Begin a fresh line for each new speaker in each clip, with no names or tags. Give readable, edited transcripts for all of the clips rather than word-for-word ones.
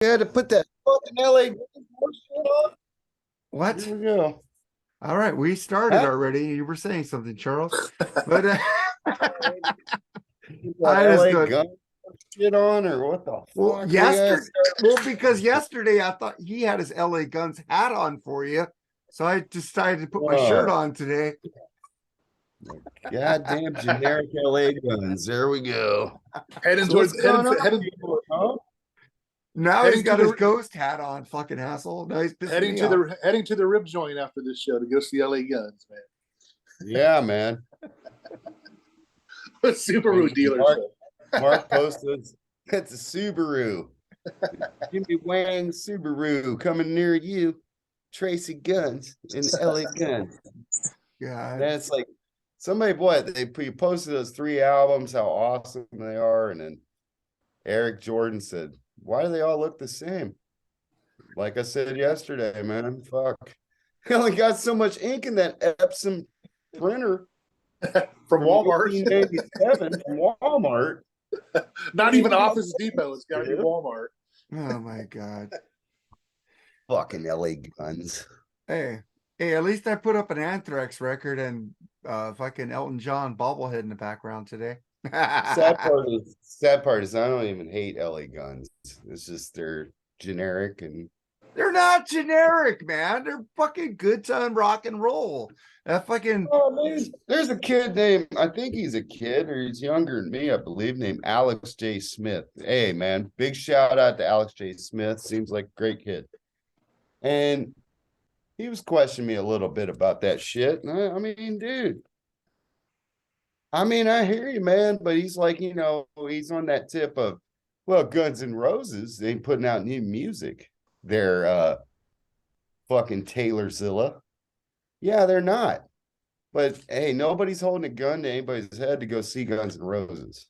had to put that fucking LA shit on.
What?
Here we go.
All right, we started
Huh?
already. You were saying something, Charles, but
Put that
I just
LA
go.
gun shit on, or what the
Well,
fuck? We gotta
yesterday,
start.
well, because yesterday I thought he had his LA Guns hat on for you, so I decided to put my shirt
Oh,
on today.
goddamn generic LA guns. There we go.
Heading
So what's
towards
going on,
heading
people? Huh?
Now he's
heading to
got his
the
ghost hat on. Fucking asshole. Now he's pissing me off.
heading to the rib joint after this show to go see LA Guns, man.
Yeah, man.
Subaru
And Mark,
dealership.
Mark posted, it's a Subaru. Jimmy Wang Subaru coming near you. Tracy Guns and LA Guns.
God.
And it's like somebody, what they posted those 3 albums, how awesome they are, and then Eric Jordan said, "Why do they all look the same?" Like I said yesterday, man, fuck. He only got so much ink in that Epson printer
From
from
Walmart.
1897 from Walmart.
Not even Office Depot. It's got to be Walmart.
Oh my God.
Fucking LA Guns.
Hey, at least I put up an Anthrax record and fucking Elton John bobblehead in the background today.
Sad part is I don't even hate LA Guns. It's just they're generic and
They're not generic, man. They're fucking good time rock and roll. That fucking
oh man, there's a kid named, I think he's a kid or he's younger than me, I believe, named Alex J. Smith. Hey man, big shout out to Alex J. Smith. Seems like a great kid. And he was questioning me a little bit about that shit. And I mean, dude, I mean, I hear you, man, but he's like, he's on that tip of, well, Guns N' Roses, they ain't putting out new music. They're fucking Taylorzilla. Yeah, they're not. But hey, nobody's holding a gun to anybody's head to go see Guns N' Roses.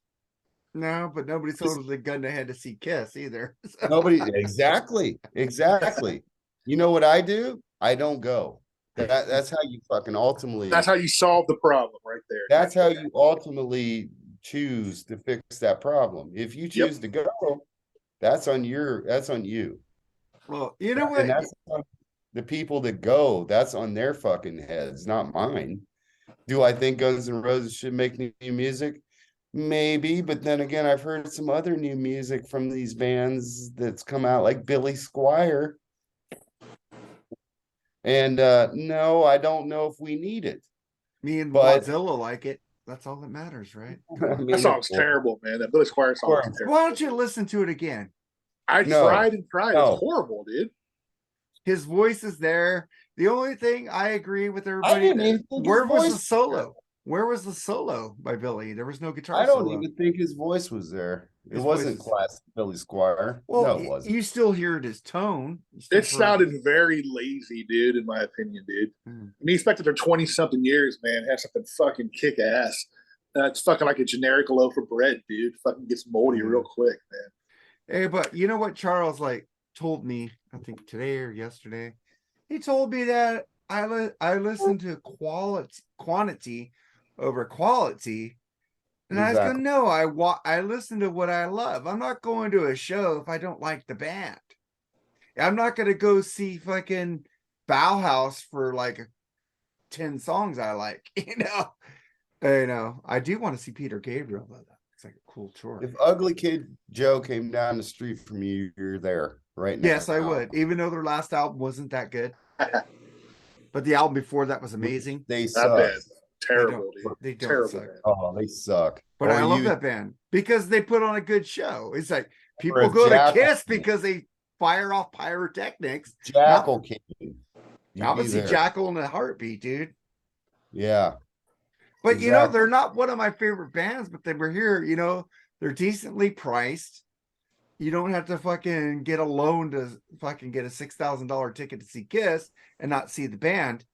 no, but nobody's holding the gun to head to see Kiss either. So.
Nobody, exactly. You know what I do? I don't go. That's how you fucking ultimately.
That's how you solve the problem, right there.
That's how you ultimately choose to fix that problem. If you choose
Yep.
to go, that's on you.
Well, you know
And
what?
that's on the people that go. That's on their fucking heads, not mine. Do I think Guns N' Roses should make new music? Maybe, but then again, I've heard some other new music from these bands that's come out, like Billy Squire. And no, I don't know if we need it.
Me and
But
Wadzilla like it. That's all that matters, right?
I
That
mean,
song's terrible, man. That Billy Squire song is terrible.
Why don't you listen to it again?
I
no,
tried and tried. It's
no.
horrible, dude.
His voice is there. The only thing I agree with
I
everybody
didn't
that
even think his
where was
voice
the solo? Where was the solo by Billy? There was no guitar
I don't
solo.
even think his voice was there. It
His
wasn't
voice is,
classic Billy Squire.
well,
No, it wasn't.
you still hear it his tone.
It sounded very lazy, dude, in my opinion, dude.
Mm.
And he expected for 20 something years, man, have something fucking kick ass. That's fucking like a generic loaf of bread, dude. Fucking gets moldy real quick, man.
Hey, but you know what Charles like told me, I think today or yesterday. He told me that I listen to quantity over quality. And I was going,
Exactly.
no, I listen to what I love. I'm not going to a show if I don't like the band. I'm not going to go see fucking Bauhaus for like 10 songs I like, I do want to see Peter Gabriel though. It's like a cool tour.
If Ugly Kid Joe came down the street from you, you're there right now.
Yes, I would, even though their last album wasn't that good. But the album before that was amazing.
They
That
suck.
band, terrible, dude.
They don't
Terrible
suck.
band.
Oh, they suck.
But I love that band because they put on a good show. It's like people go to Kiss because they fire off pyrotechnics.
Jackal came.
I would see Jackal in a heartbeat, dude.
Yeah.
But they're not one of my favorite bands, but they were here, they're decently priced. You don't have to fucking get a loan to fucking get a $6,000 ticket to see Kiss and not see the band,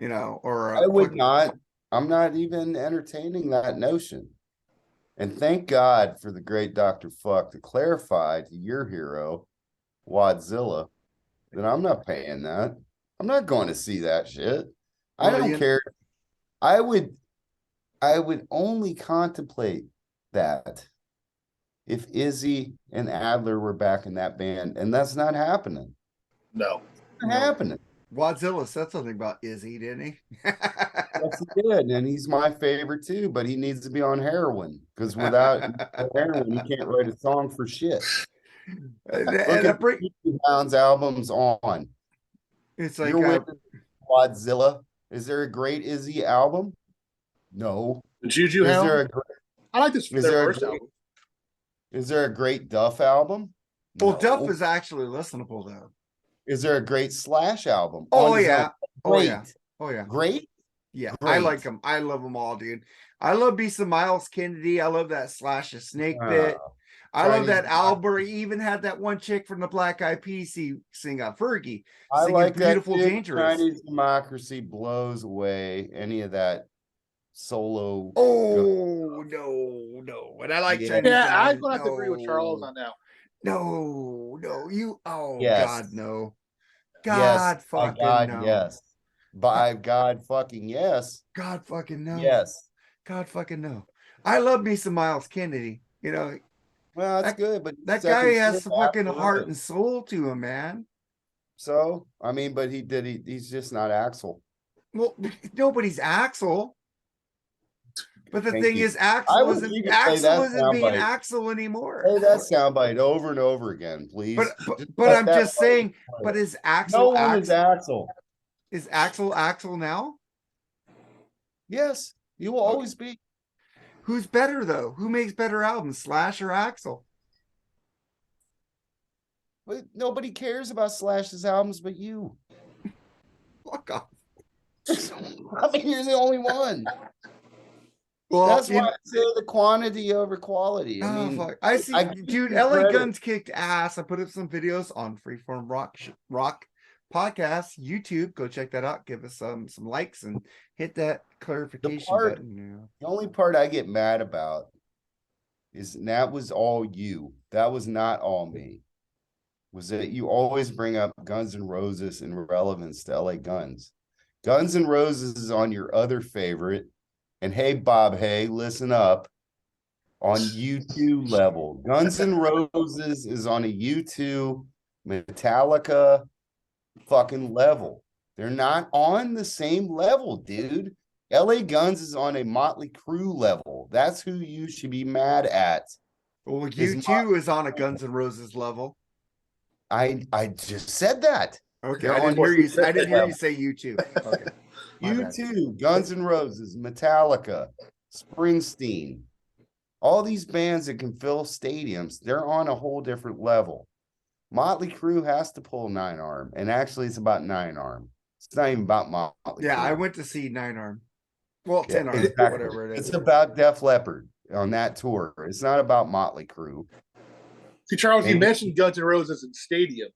or
I would not. I'm not even entertaining that notion. And thank God for the great Dr. Fuck to clarify to your hero, Wadzilla, that I'm not paying that. I'm not going to see that shit. I don't care. I would only contemplate that if Izzy and Adler were back in that band, and that's not happening.
No.
It's not happening.
Wadzilla said something about Izzy, didn't he?
Yes, he did, and he's my favorite too. But he needs to be on heroin because without heroin, he can't write a song for shit. Look at the Pounds albums on.
It's like
You're with Wadzilla. Is there a great Izzy album? No.
The Juju
Is
Hound?
there a great,
I like this.
is
Their
there a
first
great-
album.
is there a great Duff album?
well,
No.
Duff is actually listenable though.
Is there a great Slash album?
Oh
On his
yeah.
own?
Oh
Great.
yeah. Oh yeah.
Great.
Yeah.
Great.
I like them. I love them all, dude. I love me some Miles Kennedy. I love that Slash a Snake bit. I love that album. He even had that one chick from the Black Eyed Peas sing on Fergie.
I
singing
like
Beautiful
that too.
Dangerous.
Chinese Democracy blows away any of that solo.
Oh no. And I like Chinese.
Yeah, I'm
Democracy.
gonna have to agree with Charles on that.
No, you. Oh
Yes.
God, no.
Yes.
God fucking
God,
no.
yes. By God fucking yes.
God fucking no.
Yes.
God fucking no. I love me some Miles Kennedy. You know,
Well, that's good, but
that
second
guy has
shift
some fucking
after
heart
it.
and soul to him, man.
So I mean, but he's just not Axel.
Well, nobody's Axel. But the
Thank
thing
you.
is,
I
Axel
would
isn't
even say
Axel
that
isn't being
soundbite.
Axel anymore.
Say that soundbite over and over again, please.
But I'm just saying. But is Axel?
No one is Axel.
Is Axel Axel now?
Yes, you will always be.
Who's better though? Who makes better albums, Slash or Axel?
But nobody cares about Slash's albums but you.
Fuck off.
I mean, you're the only one.
Well,
that's why I say the quantity over quality. I mean,
fuck. I see, dude. LA Guns kicked ass. I put up some videos on Freeform Rock Podcast YouTube. Go check that out. Give us some likes and hit that clarification button.
The only part I get mad about is that was all you. That was not all me. Was that you always bring up Guns N' Roses in relevance to LA Guns. Guns N' Roses is on your other favorite. And hey, Bob, hey, listen up. On U2 level. Guns N' Roses is on a U2 Metallica fucking level. They're not on the same level, dude. LA Guns is on a Motley Crue level. That's who you should be mad at.
Well, U2 is on a Guns N' Roses level.
I just said that.
Okay, I didn't hear you say U2. Okay.
U2, Guns N' Roses, Metallica, Springsteen, all these bands that can fill stadiums, they're on a whole different level. Motley Crue has to pull 9-arm, and actually it's about 9-arm. It's not even about Motley Crue.
I went to see 9-arm. Well, 10-arm, exactly. Whatever it is.
It's about Def Leppard on that tour. It's not about Motley Crue.
See, Charles, you mentioned Guns N' Roses in stadiums.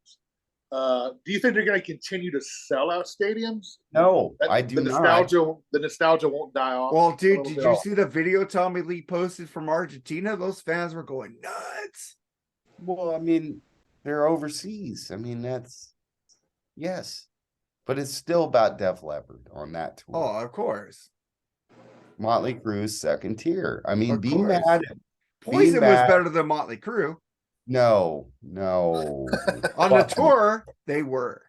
Do you think they're going to continue to sell out stadiums?
No, I do
not. The nostalgia won't die off.
Well, dude, did you see the video Tommy Lee posted from Argentina? Those fans were going nuts.
Well, I mean, they're overseas. I mean, yes. But it's still about Def Leppard on that tour.
Oh, of course.
Motley Crue's second tier. I mean, be mad at
Poison was better than Motley Crue.
No.
On the tour, they were.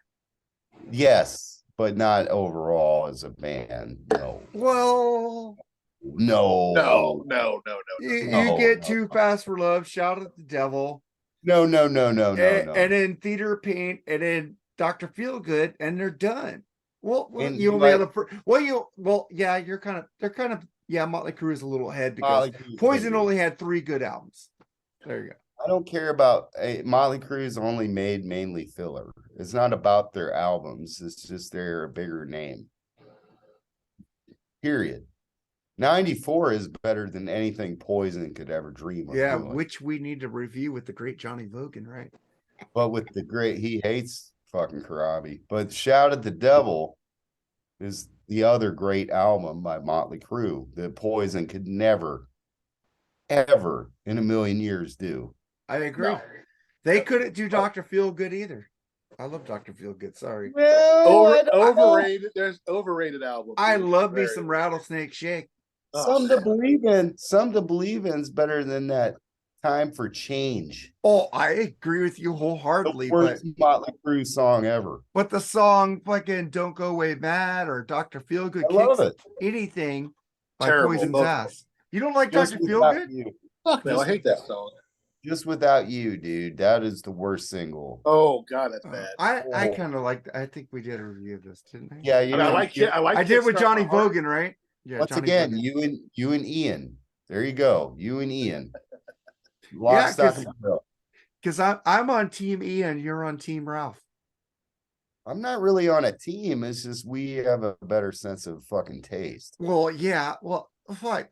Yes, but not overall as a band. No.
Well,
no.
You get Too Fast for Love, Shout at the Devil.
No.
And then Theater Paint, and then Dr. Feelgood, and they're done. Well, you only have the first. They're kind of. Motley Crue is a little ahead because Poison only had 3 good albums. There you go.
I don't care about Motley Crue's only made mainly filler. It's not about their albums. It's just they're a bigger name. Period. 94 is better than anything Poison could ever dream of.
Yeah, doing. Which we need to review with the great Johnny Vogan, right?
But with the great, he hates fucking Karabi. But Shout at the Devil is the other great album by Motley Crue that Poison could never, ever in a million years do.
I agree. No. They couldn't do Dr. Feelgood either. I love Dr. Feelgood. Sorry.
Well,
overrated. There's overrated albums.
I love me some Rattlesnake Shake.
Some to believe in is better than that time for change.
Oh, I agree with you
The
wholeheartedly,
worst Motley Crue song ever.
but the song fucking "Don't Go Away Mad" or "Dr. Feelgood"
I love
kicks
it.
anything by
Terrible,
Poison's
both of
ass. You don't like
Just
Dr.
without
Feelgood?
you.
Fuck no, I
Just
hate that song.
Just without you, dude. That is the worst single.
Oh god, that's bad.
I kind of like. I think we did a review of this, didn't I?
Yeah,
I mean, I like it.
I did with Johnny Vogan, right? Yeah.
Once
Johnny
again,
Vogan.
you and Ian. There you go. You and Ian.
Yeah,
Lock, stock, and barrel.
because I'm on Team Ian, you're on Team Ralph.
I'm not really on a team. It's just we have a better sense of fucking taste.
Well, yeah. Well, fuck.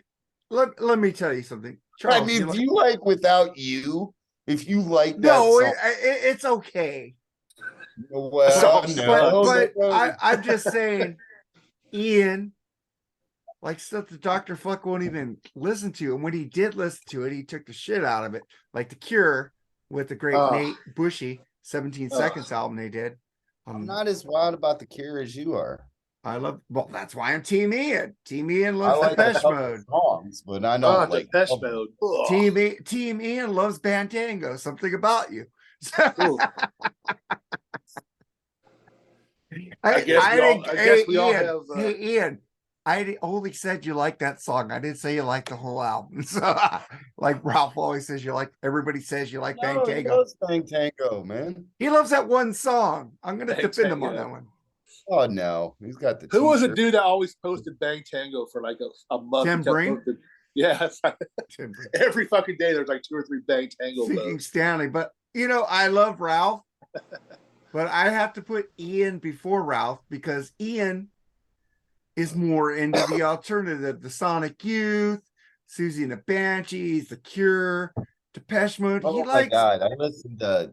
Let me tell you something, Charles.
I mean, do you like Without You? If you like that
no,
song,
it's okay.
well,
but I'm just saying, Ian, like stuff the Dr. Fuck won't even listen to. And when he did listen to it, he took the shit out of it. Like The Cure with the great Nate Bushy 17 Seconds album they did.
I'm not as wild about The Cure as you are.
Well, that's why I'm Team Ian. Team Ian loves Depeche Mode.
Songs, but I don't like
Depeche Mode.
Team Ian loves Bantango. Something about you.
I guess we all have.
Hey, Ian, I only said you like that song. I didn't say you like the whole album. So, like Ralph always says, everybody says you like Bang Tango. He
loves Bang Tango, man.
He loves that one song. I'm going to defend him on that one.
Oh, no. He's got the
Who was a dude that always posted Bang Tango for like a month?
Tim Breen?
Yeah. Every fucking day there's like 2 or 3 Bang Tango.
Speaking Stanley, but I love Ralph. But I have to put Ian before Ralph because Ian is more into the alternative, the Sonic Youth, Susie and the Banshees, The Cure, Depeche Mode.
Oh my God, I listened to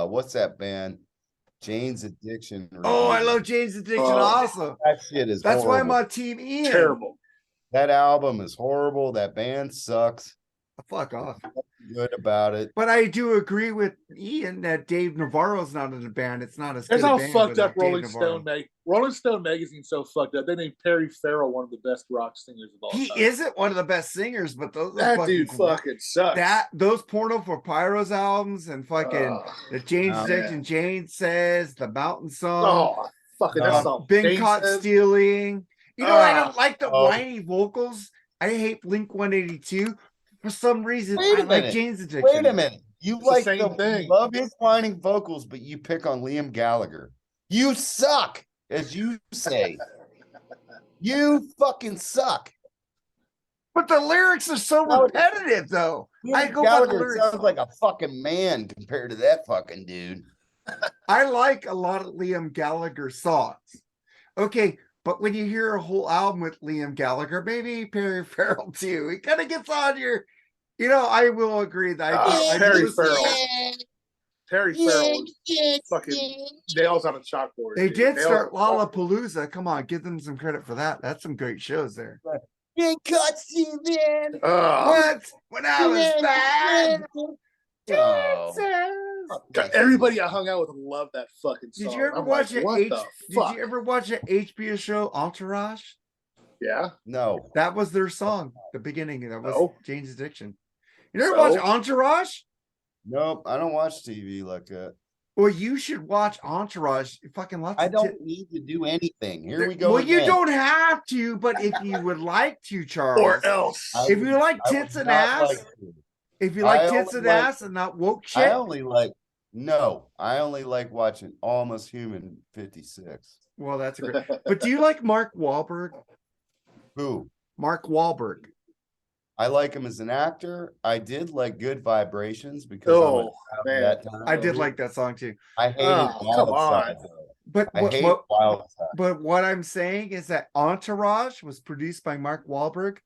what's that band? Jane's Addiction.
Oh, I love Jane's Addiction also.
That shit is
That's
horrible.
why I'm on Team Ian.
Terrible.
That album is horrible. That band sucks.
Fuck off.
Good about it.
But I do agree with Ian that Dave Navarro's not in the band. It's not as good.
That's how fucked up Rolling Stone magazine's so fucked up. They named Perry Farrell one of the best rock singers of all time.
He isn't one of the best singers, but
that dude fucking sucks.
Those Porno for Pyros albums and fucking the Jane's Addiction, Jane Says, the Mountain Song.
Oh, fucking that song.
Been Caught Stealing. I don't like the whiny vocals. I hate Blink 182. For some reason, I like Jane's Addiction.
Wait a minute. You like
the same thing.
You love his whining vocals, but you pick on Liam Gallagher. You suck, as you say. You fucking suck.
But the lyrics are so repetitive, though. I go by the lyrics.
Sounds like a fucking man compared to that fucking dude.
I like a lot of Liam Gallagher songs. Okay, but when you hear a whole album with Liam Gallagher, maybe Perry Farrell too, it kind of gets on your, I will agree that
Perry Farrell fucking nails on a chalkboard.
They did start Lollapalooza. Come on, give them some credit for that. That's some great shows there.
Been caught stealing.
When I was bad.
God, everybody I hung out with loved that fucking song.
Did you ever watch Did you ever watch an HBO show, Entourage?
Yeah.
No.
That was their song. The beginning. That was Jane's Addiction. You never watch Entourage?
Nope. I don't watch TV like that.
Well, you should watch Entourage. Fucking lots.
I don't need to do anything. Here we go.
Well, you don't have to, but if you would like to, Charles,
or else,
if you like tits and ass, if you like tits and ass and not woke shit,
I only like watching Almost Human 56.
Well, that's a great. But do you like Mark Wahlberg?
Who?
Mark Wahlberg.
I like him as an actor. I did like Good Vibrations because
I did like that song too.
I hated Wild Side.
But what I'm saying is that Entourage was produced by Mark Wahlberg,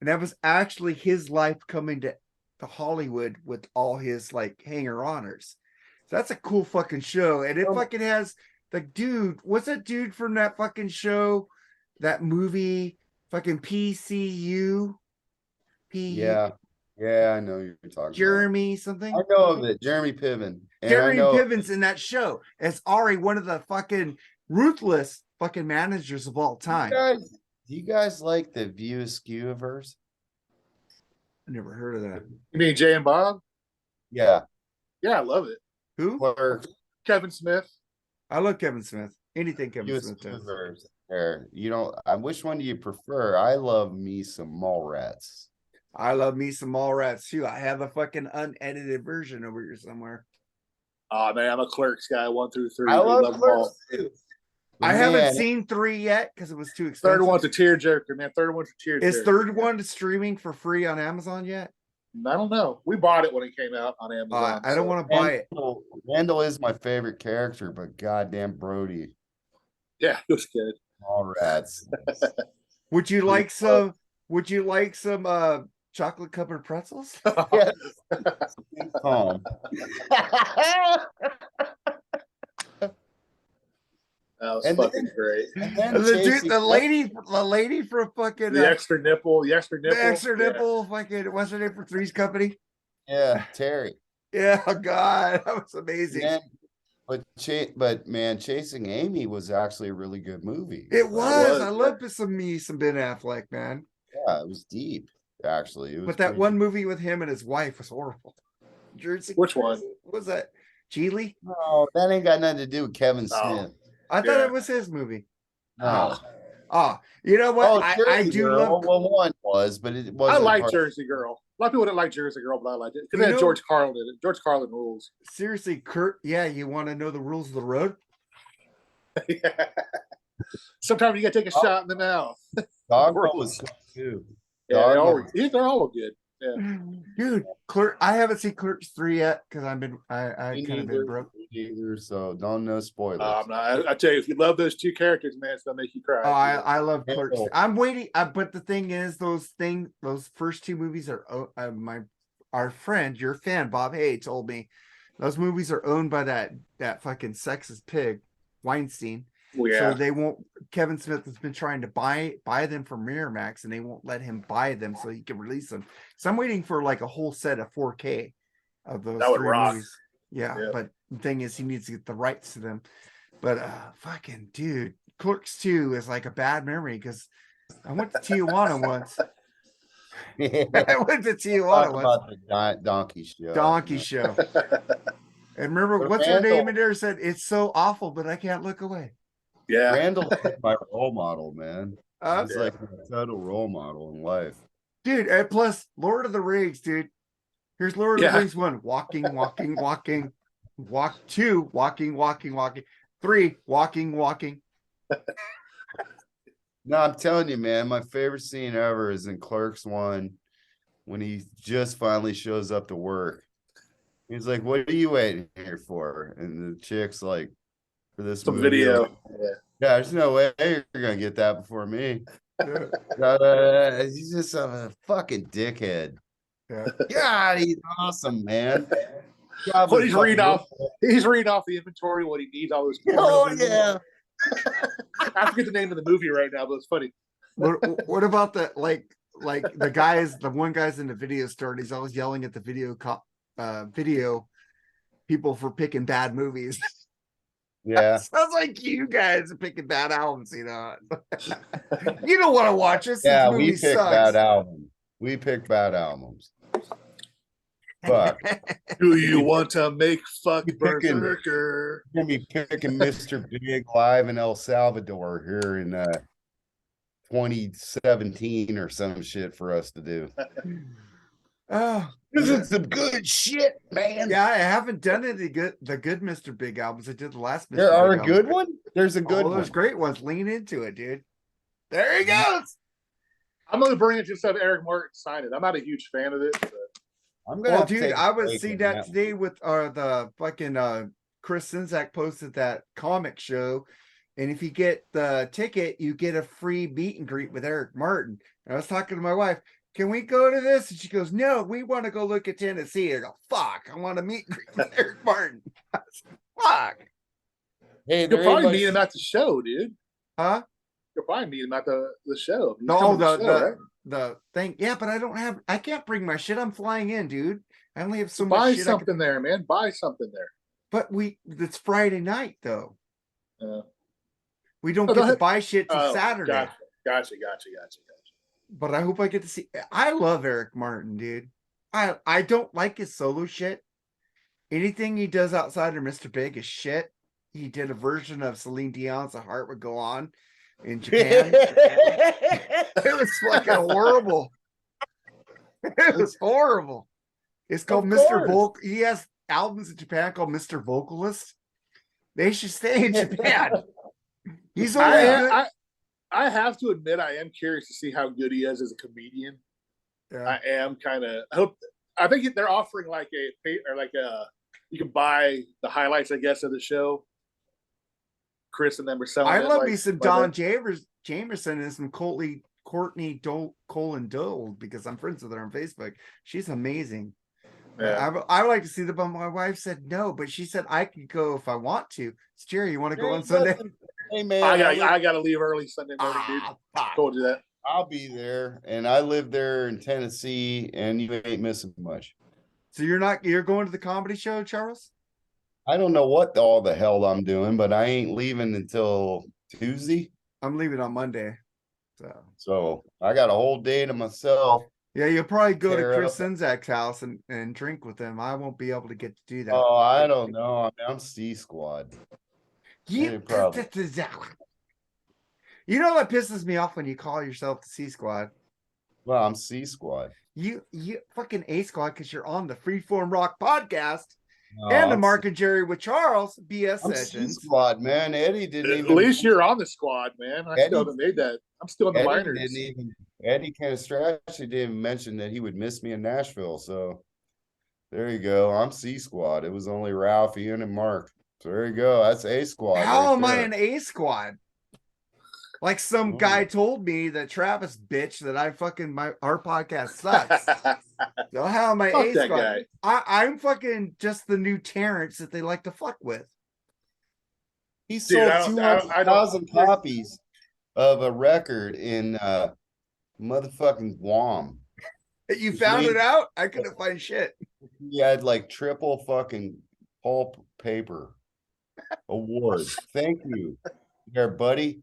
and that was actually his life coming to Hollywood with all his like hanger-oners. So that's a cool fucking show, and it fucking has the dude. What's that dude from that fucking show? That movie, fucking PCU.
Yeah, I know you're talking.
Jeremy something.
I know of it. Jeremy Piven.
Jeremy Piven's in that show as Ari, one of the fucking ruthless fucking managers of all time.
Do you guys like the View Askew-verse?
I never heard of that.
You mean Jay and Bob?
Yeah,
Yeah, I love it.
Who?
Clerks.
Kevin Smith.
I love Kevin Smith. Anything Kevin
You
Smith does.
there. You know, which one do you prefer? I love me some Mallrats.
I love me some Mallrats too. I have a fucking unedited version over here somewhere.
Oh man, I'm a Clerks guy, 1 through 3.
I love
them all.
Clerks too.
I haven't seen 3 yet because it was too expensive.
Third one's a tearjerker, man. Third one's a tearjerker.
Is third one streaming for free on Amazon yet?
I don't know. We bought it when it came out on Amazon.
I don't want to buy it.
Randall is my favorite character, but goddamn Brody.
Yeah, it was good.
Mallrats.
Would you like some? Would you like some chocolate covered pretzels?
Yes. Calm.
That was
And
fucking
then-
great.
And then
The
Chasing-
lady from fucking
The extra nipple.
the extra nipple, fucking what's her name for Three's Company?
Yeah, Terry.
Yeah, oh God, that was amazing.
And then, but man, Chasing Amy was actually a really good movie.
It was.
was,
I love some Ben Affleck, man.
Yeah, it was deep. Actually, it was.
But that
pretty
one
deep.
movie with him and his wife was horrible. Jersey.
Which one?
What was that? Geely?
No, that ain't got nothing to do with Kevin
Oh.
Smith.
I thought
Yeah.
it was his movie.
No.
Oh, you know what?
Oh,
I
Jersey
do
Girl.
love.
Well, one was, but it
I
wasn't.
like
part-
Jersey Girl. A lot of people didn't like Jersey Girl, but I liked it.
You
Because
know-
George Carlin did it. George Carlin rules.
Seriously, Kurt. Yeah, you want to know the rules of the road?
Yeah. Sometimes you gotta take a shot in the mouth.
Dogma was good too.
Yeah,
Dogma.
they're all good.
Dude, Clerk. I haven't seen Clerks 3 yet because I
Me
kind of been broke.
neither, so don't know spoilers.
I'm not. I tell you, if you love those two characters, man, it's gonna make you cry.
Oh, I love
Yeah.
Clerks. I'm waiting, but the thing is, those first 2 movies are our friend, your fan Bob Hay told me those movies are owned by that fucking sexist pig Weinstein.
Well, yeah.
So they won't. Kevin Smith has been trying to buy them from Miramax, and they won't let him buy them so he can release them. So I'm waiting for like a whole set of 4K of those.
That would
3
rock.
movies. Yeah,
Yeah.
but the thing is, he needs to get the rights to them. But fucking dude, Clerks 2 is like a bad memory because I went to Tijuana once. I went to Tijuana
Talk
once.
about the donkey show.
Donkey show. And remember,
But
what's her name
Randall-
in there said, "It's so awful, but I can't look away."
Yeah.
Randall is my role model, man. He's
Yeah.
like my total role model in life.
Dude, and plus Lord of the Rings, dude. Here's Lord of
Yeah.
the Rings 1. Walking, walking, walking. Walk 2, walking, walking, walking. 3, walking, walking.
No, I'm telling you, man, my favorite scene ever is in Clerks 1 when he just finally shows up to work. He's like, "What are you waiting here for?" And the chick's like, "For this
Some
movie."
video.
Yeah, there's no way you're gonna get that before me. He's just a fucking dickhead.
Yeah.
God, he's awesome, man. God,
What he's
fucking
reading off.
wonderful.
He's reading off the inventory. What he needs. All those.
Oh yeah.
I forget the name of the movie right now, but it's funny.
What about the like the one guy's in the video store, and he's always yelling at the video people for picking bad movies.
Yeah.
Sounds like you guys are picking bad albums, you know. You don't want to watch this.
Yeah,
This
we
movie
pick
sucks.
bad albums. We pick bad albums. But
Do you want to make fuck
Picking-
Berserker?
we're gonna be picking Mr. Big live in El Salvador here in 2017 or some shit for us to do.
Oh,
This is some good shit, man.
yeah, I haven't done any the good Mr. Big albums. I did the last Mr.
There are
Big
a good
album.
one. There's a good
Oh,
one.
there's great ones. Lean into it, dude. There he goes.
I'm gonna bring it just have Eric Martin sign it. I'm not a huge fan of it. But
I'm gonna
Well,
have to
dude,
take a
I was
break
seeing
on
that
one.
today with the fucking Chris Sinzak posted that comic show. And if you get the ticket, you get a free meet and greet with Eric Martin. And I was talking to my wife, can we go to this? And she goes, no, we want to go look at Tennessee. I go, fuck, I want to meet and greet with Eric Martin. I said, fuck.
Hey,
you'll
there
probably
ain't
meet
much-
him at the show, dude.
Huh?
You'll probably meet him at the show. You
No,
come to
the-
show, right?
The thing. Yeah, but I can't bring my shit. I'm flying in, dude. I only have so
Buy
much shit.
something there, man. Buy something there.
But it's Friday night, though.
Uh,
We don't
Oh,
get
go
to
ahead.
buy shit till
oh,
Saturday.
Gotcha.
But I hope I get to see. I love Eric Martin, dude. I don't like his solo shit. Anything he does outside of Mr. Big is shit. He did a version of Celine Dion's "A Heart Would Go On" in Japan. It was fucking horrible. It was horrible. It's called
Of
Mr.
course.
Vocal. He has albums in Japan called Mr. Vocalist. They should stay in Japan. He's only good.
I have to admit, I am curious to see how good he is as a comedian.
Yeah.
I am kind of. I think they're offering like you can buy the highlights, I guess, of the show. Chris and them are selling.
I love me
like,
some
like
Don
that.
Jamerson and some Courtney Colin Dole because I'm friends with her on Facebook. She's amazing.
Yeah.
I would like to see them, but my wife said no, but she said I could go if I want to. It's Jerry, you want to go on Sunday?
Hey man,
I got to leave early Sunday morning, dude.
Fuck.
Told you that.
I'll be there, and I live there in Tennessee, and you ain't missing much.
So you're going to the comedy show, Charles?
I don't know what all the hell I'm doing, but I ain't leaving until Tuesday.
I'm leaving on Monday.
So I got a whole day to myself.
Yeah, you'll probably go to
Tear
Chris
up.
Sinzak's house and drink with him. I won't be able to get to do that.
Oh, I don't know. I'm C Squad.
You
Probably.
You know what pisses me off when you call yourself the C Squad?
Well, I'm C Squad.
You fucking A Squad because you're on the Freeform Rock podcast
No,
and the
I'm
Mark and Jerry with Charles BS
C
sessions.
Squad, man. Eddie didn't even.
At least you're on the squad, man. I still haven't made that. I'm still in the minors.
Eddie Canestracci didn't even mention that he would miss me in Nashville. So there you go. I'm C Squad. It was only Ralph, Ian, and Mark. So there you go. That's A Squad.
How
right
am I
there.
an A Squad? Like some guy told me that Travis bitch that our podcast sucks. So how am I
Fuck
A
that
Squad?
guy.
I'm fucking just the new Terrence that they like to fuck with.
He sold
I don't-
200,000 copies of a record in motherfucking Guam.
You found it out? I couldn't find shit.
He had like triple fucking pulp paper award. Thank you there, buddy.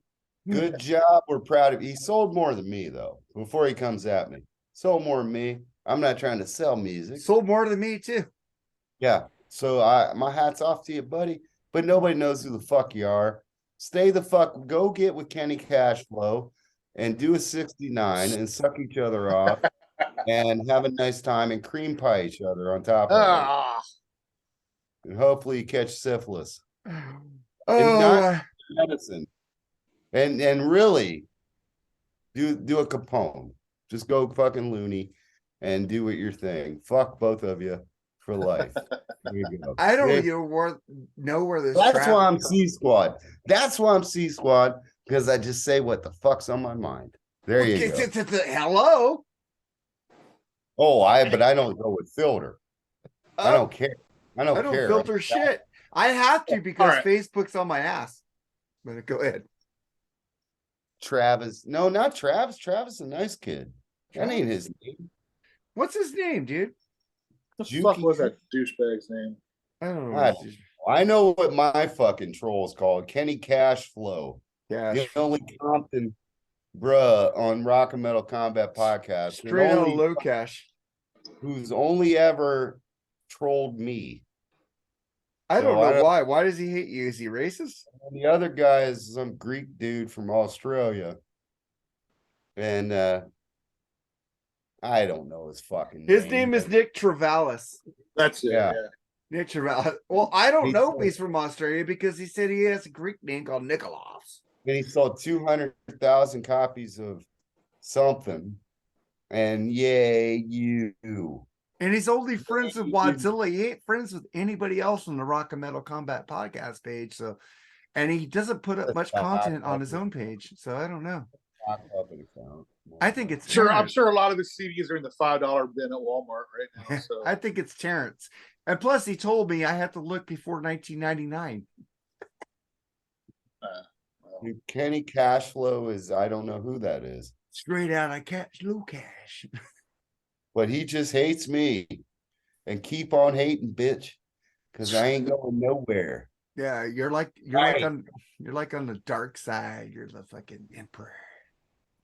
Good job. We're proud of you. He sold more than me, though, before he comes at me. Sold more than me. I'm not trying to sell music.
Sold more than me, too.
Yeah. So my hat's off to you, buddy. But nobody knows who the fuck you are. Stay the fuck. Go get with Kenny Cashflow and do a 69 and suck each other off and have a nice time and cream pie each other on top of it. And hopefully you catch syphilis.
Oh,
Medicine. And really do a Capone. Just go fucking loony and do what your thing. Fuck both of you for life. There you go.
I don't even know where this.
That's why I'm C Squad. That's why I'm C Squad, because I just say what the fuck's on my mind. There you go.
Hello.
But I don't go with filter. I don't care. I don't care.
Filter shit. I have to because Facebook's on my ass. But go ahead.
Travis. No, not Travis. Travis is a nice kid. That ain't his name.
What's his name, dude?
What the fuck was that douchebag's name?
I don't know.
I know what my fucking troll's called. Kenny Cashflow.
Yeah.
The only Compton bruh on Rock and Metal Combat podcast.
Straight out of low cash.
Who's only ever trolled me.
I don't know why. Why does he hate you? Is he racist?
And the other guy is some Greek dude from Australia. And I don't know his fucking name.
His name is Nick Travalis.
That's it. Yeah.
Nick Travalis. Well, I don't know if he's from Australia because he said he has a Greek name called Nikolaos.
And he sold 200,000 copies of something. And yay, you.
And he's only friends with Wadzilla. He ain't friends with anybody else on the Rock and Metal Combat podcast page. So, and he doesn't put up much content on his own page. So I don't know. I think it's
sure. I'm sure a lot of his CDs are in the $5 bin at Walmart right now. So
I think it's Terrence. And plus, he told me I have to look before 1999.
Kenny Cashflow is, I don't know who that is.
Straight out of low cash.
But he just hates me. And keep on hating, bitch. Because I ain't going nowhere.
Yeah, you're like on the dark side. You're the fucking emperor.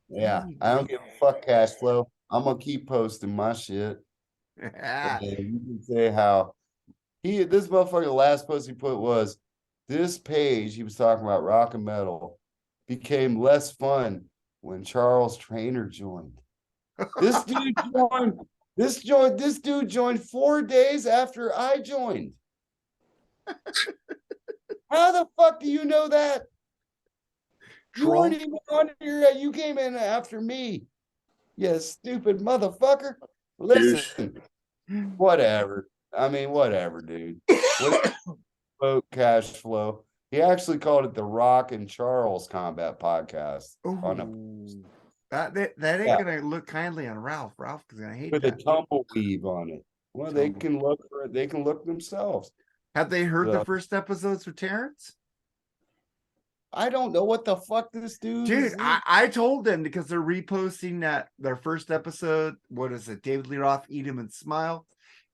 Yeah, I don't give a fuck, Cashflow. I'm gonna keep posting my shit. And you can say how This motherfucker, the last post he put was, this page, he was talking about rock and metal, became less fun when Charles Trainer joined. This dude joined. This dude joined 4 days after I joined. How the fuck do you know that? You
Troll.
weren't even on here. You came in after me. You stupid motherfucker. Listen, whatever. I mean, whatever, dude. Whatever, cash flow. He actually called it the Rock and Charles Combat Podcast.
Ooh. That ain't
Yeah.
gonna look kindly on Ralph. Ralph is gonna hate
With
that.
a tumbleweave on it. Well, they can look for it. They can look themselves.
Have they heard the first episodes with Terrence?
I don't know what the fuck this dude
Dude,
is.
I told them because they're reposting that their first episode. What is it? David Lee Roth, Eat 'em and Smile,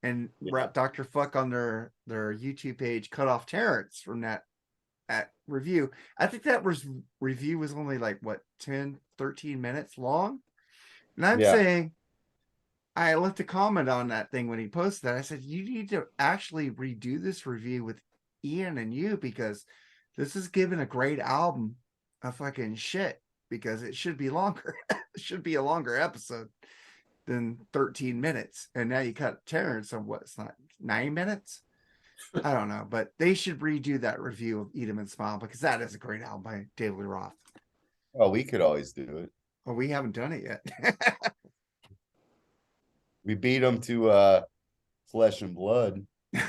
and Dr. Fuck on their YouTube page cut off Terrence from that review. I think that review was only like what 10, 13 minutes long. And I'm saying, I left a comment on that thing when he posted that. I said, you need to actually redo this review with Ian and you, because this is giving a great album a fucking shit, because it should be longer. It should be a longer episode than 13 minutes. And now you cut Terrence on what's not 9 minutes. I don't know, but they should redo that review of Eat 'em and Smile, because that is a great album by David Lee Roth.
Oh, we could always do it.
Well, we haven't done it yet.
We beat them to Flesh and Blood.
Well,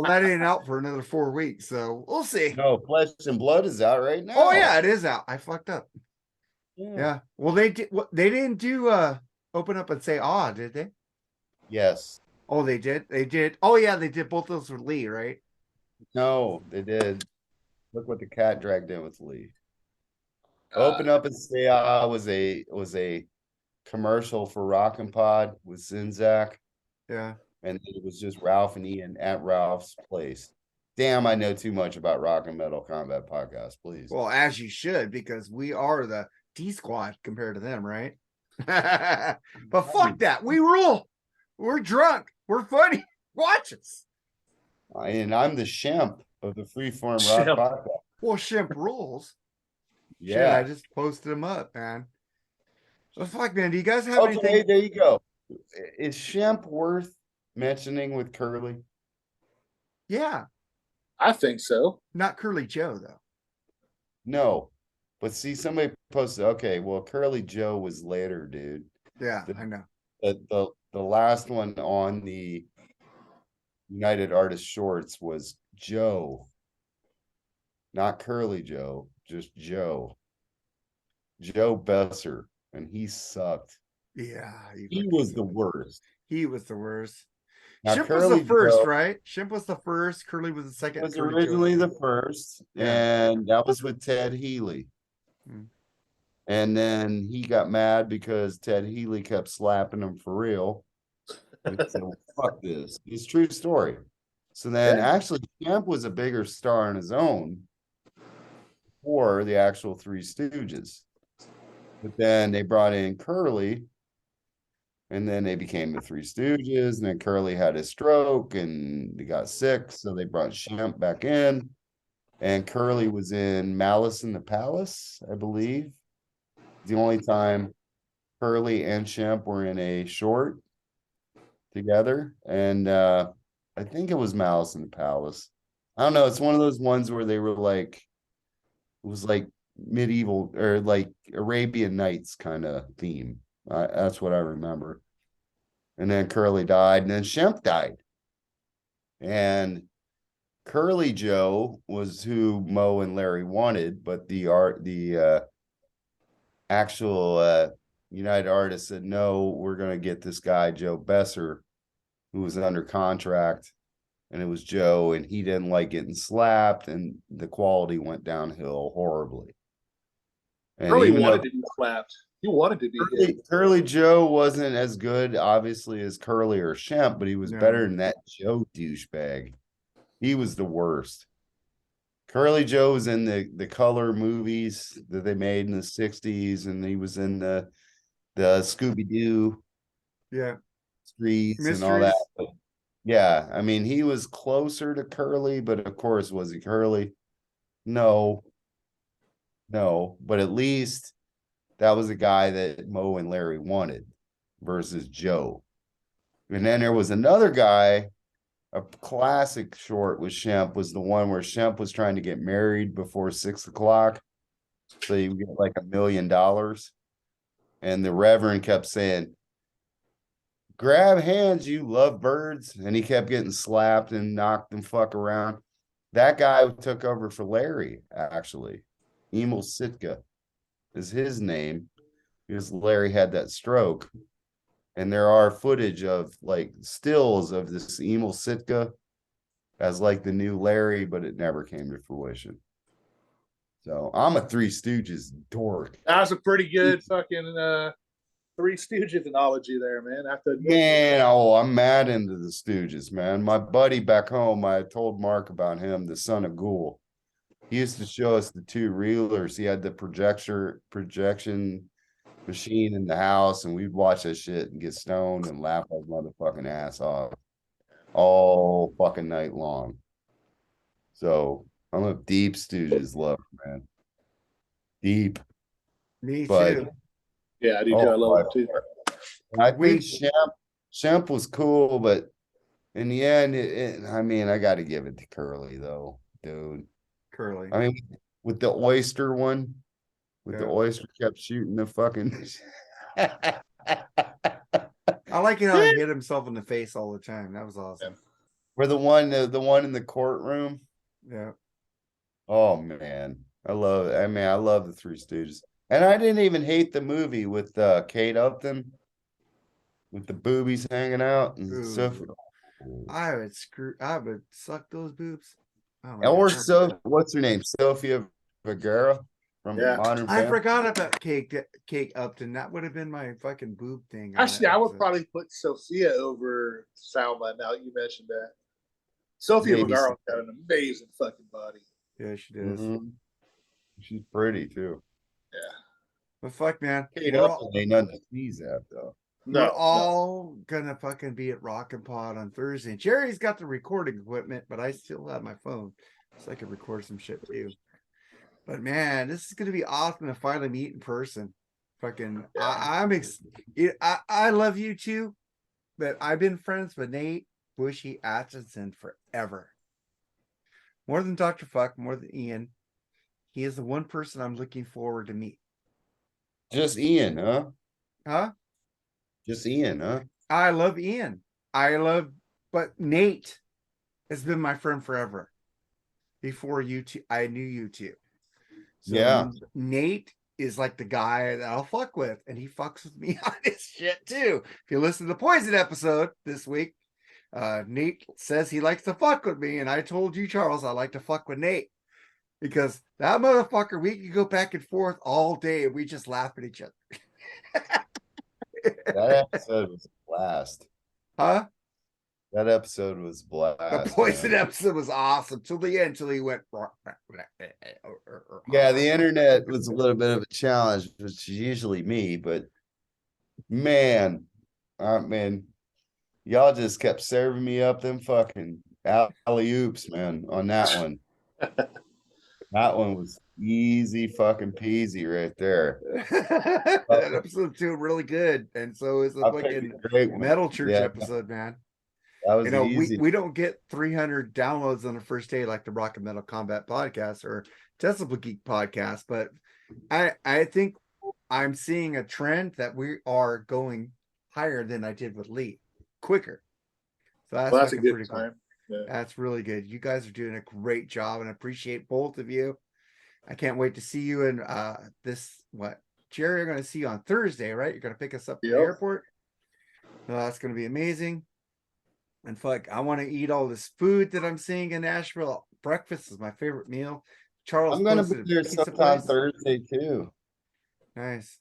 that ain't out for another 4 weeks, so we'll see.
No, Flesh and Blood is out right now.
Oh yeah, it is out. I fucked up. Yeah. Well, they didn't do Open Up and Say Ah, did they?
Yes.
Oh, they did. They did. Oh yeah, they did both those with Lee, right?
No, they did. Look what the cat dragged in with Lee. Open Up and Say Ah was a commercial for Rockin' Pod with Zinzak.
Yeah.
And it was just Ralph and Ian at Ralph's place. Damn, I know too much about Rock and Metal Combat Podcast, please.
Well, as you should, because we are the D squad compared to them, right? But fuck that. We rule. We're drunk. We're funny. Watch us.
And I'm the Shemp of the Freeform
Shemp.
Rock Podcast.
Well, Shemp rules.
Yeah.
Shit, I just posted them up, man. So fuck, man. Do you guys have
Okay,
anything?
there you go. Is Shemp worth mentioning with Curly?
Yeah.
I think so.
Not Curly Joe, though.
No. But see, somebody posted, okay, well, Curly Joe was later, dude.
Yeah, I know.
The last one on the United Artists Shorts was Joe. Not Curly Joe, just Joe. Joe Besser. And he sucked.
Yeah.
He was the worst.
He was the worst.
Now,
Shimp was
Curly
the first,
Joe
right? Shimp was the first. Curly was the second.
was
Curly Joe
originally
was
the first,
Yeah.
and that was with Ted Healy.
Hmm.
And then he got mad because Ted Healy kept slapping him for real. And he said, well, fuck this. It's a true story. So then actually Champ was a bigger star on his own for the actual Three Stooges. But then they brought in Curly, and then they became the Three Stooges, and then Curly had his stroke and he got sick, so they brought Champ back in. And Curly was in Malice in the Palace, I believe. The only time Curly and Shemp were in a short together. And I think it was Malice in the Palace. I don't know. It's one of those ones where they were like, it was like medieval or like Arabian Nights kind of theme. That's what I remember. And then Curly died, and then Shemp died. And Curly Joe was who Mo and Larry wanted, but the actual United Artists said, no, we're going to get this guy, Joe Besser, who was under contract, and it was Joe, and he didn't like getting slapped, and the quality went downhill horribly. And
Curly wanted to be slapped. He wanted to be.
Curly Joe wasn't as good, obviously, as Curly or Shemp, but he was better than that Joe douchebag. He was the worst. Curly Joe was in the color movies that they made in the 60s, and he was in the Scooby-Doo
Yeah.
streets and all that. But Yeah, I mean, he was closer to Curly, but of course, was he Curly? No, no, but at least that was a guy that Mo and Larry wanted versus Joe. And then there was another guy, a classic short with Shemp was the one where Shemp was trying to get married before 6 o'clock. So you get like $1 million. And the Reverend kept saying, grab hands, you love birds. And he kept getting slapped and knocked and fuck around. That guy took over for Larry, actually. Emil Sitka is his name because Larry had that stroke. And there are footage of like stills of this Emil Sitka as like the new Larry, but it never came to fruition. So I'm a Three Stooges dork.
That was a pretty good fucking Three Stooges analogy there, man. I have to admit.
Man, oh, I'm mad into the Stooges, man. My buddy back home, I told Mark about him, the son of Ghoul. He used to show us the two reelers. He had the projection machine in the house, and we'd watch that shit and get stoned and laugh our motherfucking ass off all fucking night long. So I'm a deep Stooges lover, man. Deep.
Me
But
too.
Yeah, I do too. I love it too.
I think Shemp was cool, but in the end, I mean, I got to give it to Curly though, dude.
Curly.
I mean, with the oyster one, with the
Yeah.
oyster kept shooting the fucking.
I like how he hit himself in the face all the time. That was awesome.
Or the one in the courtroom.
Yeah.
Oh man, I love it. I mean, I love the Three Stooges, and I didn't even hate the movie with Kate Upton, with the boobies hanging out and
Ooh.
stuff.
I would suck those boobs. Oh my
Or
God.
so, what's her name? Sophia Vergara from Modern
I
Family.
forgot about Cake Upton. That would have been my fucking boob thing.
Actually, I would probably put Sophia over Salma now that you mentioned that. Sophia
Maybe
Vergara got an amazing fucking body.
Yeah, she does.
Mhm. She's pretty too.
Yeah.
But fuck, man.
Kate Upton ain't nothing to sneeze at though.
We're all gonna fucking be at Rockin' Pod on Thursday. Jerry's got the recording equipment, but I still have my phone, so I can record some shit too. But man, this is gonna be awesome to finally meet in person. Fucking, yeah. I love you too, but I've been friends with Nate Bushy Atchison forever. More than Dr. Fuck, more than Ian. He is the one person I'm looking forward to meet.
Just Ian, huh?
Huh?
Just Ian, huh?
I love Ian. But Nate has been my friend forever. Before you two, I knew you two. So
Yeah.
Nate is like the guy that I'll fuck with, and he fucks with me on his shit too. If you listen to the Poison episode this week, Nate says he likes to fuck with me, and I told you, Charles, I like to fuck with Nate because that motherfucker, we can go back and forth all day, and we just laugh at each other.
That episode was a blast.
Huh?
That episode was blast.
The Poison episode was awesome till the end, till he went.
Yeah, the internet was a little bit of a challenge, which is usually me, but man, y'all just kept serving me up them fucking alley oops, man, on that one. That one was easy fucking peasy right there.
That episode's doing really good, and so is the fucking Metal Church episode, man.
That was easy.
We don't get 300 downloads on the first day like the Rock and Metal Combat podcast or Tesla Geek podcast, but I think I'm seeing a trend that we are going higher than I did with Lee, quicker. So that's a good time. Cool. Yeah. That's really good. You guys are doing a great job, and I appreciate both of you. I can't wait to see you in Jerry, I'm going to see you on Thursday, right? You're going to pick us up at the airport. That's going to be amazing. And fuck, I want to eat all this food that I'm seeing in Nashville. Breakfast is my favorite meal. Charles,
I'm going to be there sometime Thursday too.
Nice.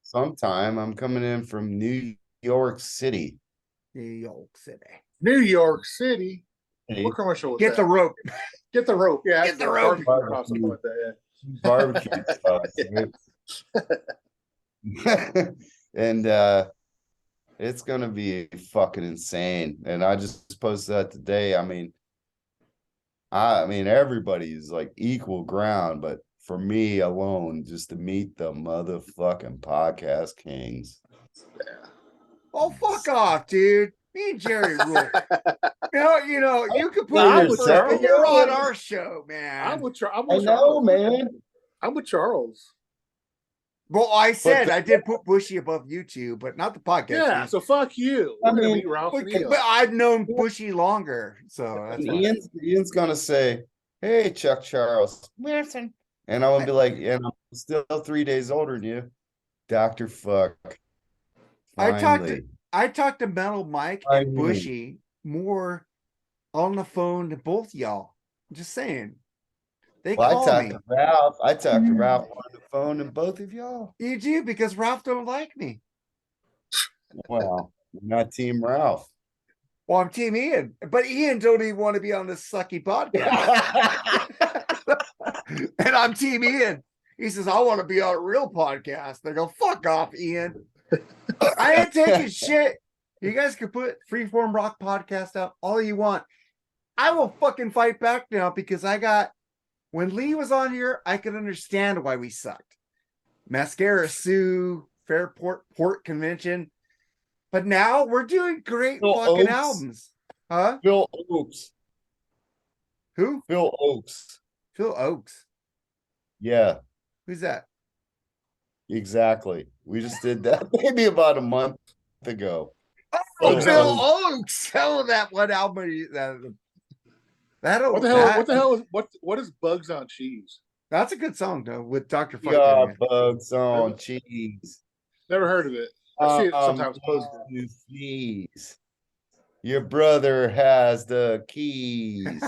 Sometime I'm coming in from New York City.
New York City.
New York City. What commercial was
Get the rope.
Get the rope. Yeah.
Get the rope.
Barbecue stuff. And It's gonna be fucking insane. And I just posted that today. I mean, everybody's like equal ground, but for me alone, just to meet the motherfucking podcast kings.
Oh, fuck off, dude. Me and Jerry rule. You could put
I'm
him
with
first, but you're on
Charles.
our show, man.
I'm with
I know,
Charles.
man.
I'm with Charles.
Well, I said
the-
I did put Bushy above you two, but not the podcast.
Yeah, so fuck you.
I
We're gonna
mean,
meet Ralph and
but
Ian.
I've known Bushy longer, so that's why.
Ian's gonna say, "Hey, Chuck Charles," Wilson, and I'm gonna be like, "And I'm still 3 days older than you, Doctor Fuck." Finally,
I talked to Metal Mike
I
and
mean-
Bushy more on the phone than both y'all. I'm just saying. They
Well,
call me.
I talked to Ralph on the phone, and both of y'all.
You do because Ralph don't like me.
Well, you're not Team Ralph.
Well, I'm Team Ian, but Ian don't even want to be on this sucky podcast. And I'm Team Ian. He says, I want to be on a real podcast. They go, fuck off, Ian. I ain't taking shit. You guys can put Freeform Rock podcast out all you want. I will fucking fight back now because when Lee was on here, I could understand why we sucked. Mascara Sue, Fairport Port Convention. But now we're doing great
Phil
fucking
Oakes.
albums. Huh?
Phil Oakes.
Who?
Phil Oakes.
Phil Oakes.
Yeah,
Who's that?
exactly. We just did that maybe about a month ago.
Oh,
Phil
Phil
Oakes.
Oakes. Hell, that one album. That'll,
What the hell?
that-
What the hell is what is Bugs on Cheese?
That's a good song, though, with Dr. Fuck.
Yeah,
in it.
bugs on cheese.
Never heard of it. I see it sometimes
Bugs
posted.
to cheese. Your brother has the keys.